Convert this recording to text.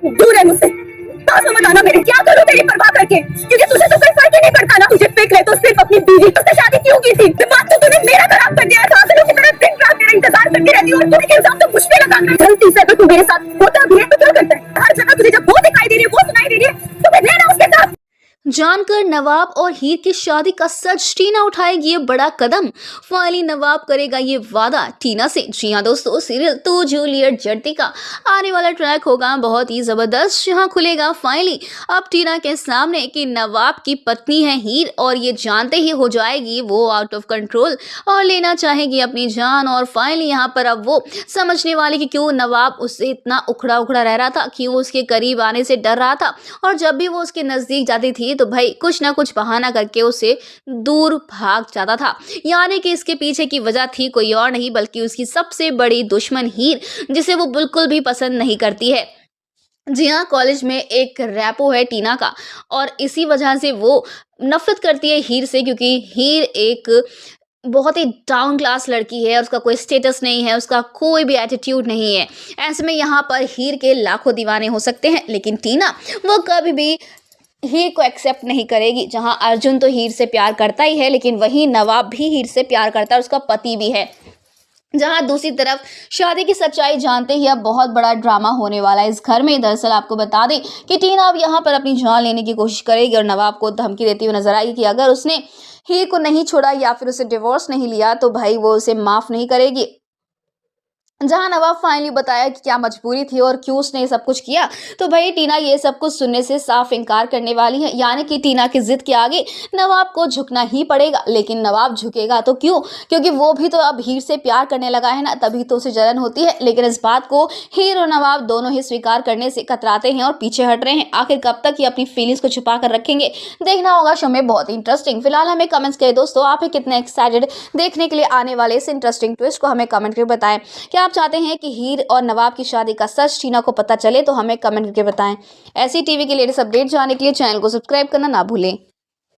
दूर है मुझसे। पास मत आना मेरे। क्या करूं तेरी परवाह करके, क्योंकि तुझे तो कोई फर्क ही नहीं पड़ता ना। तुझे फिक्र है तो सिर्फ अपनी बीवी। उससे शादी क्यों की थी? दिमाग तो तूने मेरा खराब कर दिया था। आंसू की तरह दिन रात तेरा इंतजार करती रहती हूँ और तू के इल्जाम तो मुझ पे लगा रहा है। गलती से अगर तू मेरे साथ होता भी है तो क्या करता है? हर जगह तुझे जब वो दिखाई दे रही है, वो सुनाई दे रही है, तो फिर रहना उसके साथ। जानकर नवाब और हीर की शादी का सच, टीना उठाएगी ये बड़ा कदम। फाइनली नवाब करेगा ये वादा टीना से। जी हाँ दोस्तों, सीरियल तो जूलियट जड़ती का आने वाला ट्रैक होगा बहुत ही जबरदस्त, जहाँ खुलेगा फाइनली अब टीना के सामने कि नवाब की पत्नी है हीर, और ये जानते ही हो जाएगी वो आउट ऑफ कंट्रोल और लेना चाहेगी अपनी जान। और फाइनली यहाँ पर अब वो समझने वाली कि क्यों नवाब उससे इतना उखड़ा उखड़ा रह रहा था, क्यों उसके करीब आने से डर रहा था, और जब भी वो उसके नजदीक जाती थी तो भाई कुछ ना कुछ बहाना करके उसे दूर भाग जाता था। यानी कि इसके पीछे की वजह थी कोई और नहीं बल्कि उसकी सबसे बड़ी दुश्मन हीर, जिसे वो बिल्कुल भी पसंद नहीं करती है। जी हाँ, कॉलेज में एक रैपो है टीना का, और इसी वजह से वो नफरत करती है हीर से, क्योंकि हीर एक बहुत ही डाउन क्लास लड़की है और उसका कोई स्टेटस नहीं है, उसका कोई भी एटीट्यूड नहीं है। ऐसे में यहाँ पर हीर के लाखों दीवाने हो सकते हैं, लेकिन टीना वो कभी भी हीर को एक्सेप्ट नहीं करेगी। जहां अर्जुन तो हीर से प्यार करता ही है, लेकिन वहीं नवाब भी हीर से प्यार करता है, उसका पति भी है। जहां दूसरी तरफ शादी की सच्चाई जानते ही अब बहुत बड़ा ड्रामा होने वाला है इस घर में। दरअसल आपको बता दें कि टीना अब यहाँ पर अपनी जान लेने की कोशिश करेगी और नवाब को धमकी देती हुई नजर आएगी कि अगर उसने हीर को नहीं छोड़ा या फिर उसे डिवोर्स नहीं लिया तो भाई वो उसे माफ नहीं करेगी। जहां नवाब फाइनली बताया कि क्या मजबूरी थी और क्यों उसने सब कुछ किया, तो भाई टीना ये सब कुछ सुनने से साफ इनकार करने वाली है। यानी कि टीना की जिद के आगे नवाब को झुकना ही पड़ेगा। लेकिन नवाब झुकेगा तो क्यों? क्योंकि वो भी तो अब हीर से प्यार करने लगा है ना, तभी तो उसे जलन होती है। लेकिन इस बात को हीर और नवाब दोनों ही स्वीकार करने से कतराते हैं और पीछे हट रहे हैं। आखिर कब तक ये अपनी फीलिंग्स को छुपा कर रखेंगे, देखना होगा शो में। बहुत इंटरेस्टिंग। फिलहाल हमें कमेंट्स करें दोस्तों, आप कितने एक्साइटेड देखने के लिए आने वाले इस इंटरेस्टिंग ट्विस्ट को, हमें कमेंट करके बताएं। क्या आप चाहते हैं कि हीर और नवाब की शादी का सच टीना को पता चले? तो हमें कमेंट करके बताएं। ऐसी टीवी के लेटेस्ट अपडेट जानने के लिए चैनल को सब्सक्राइब करना ना भूलें।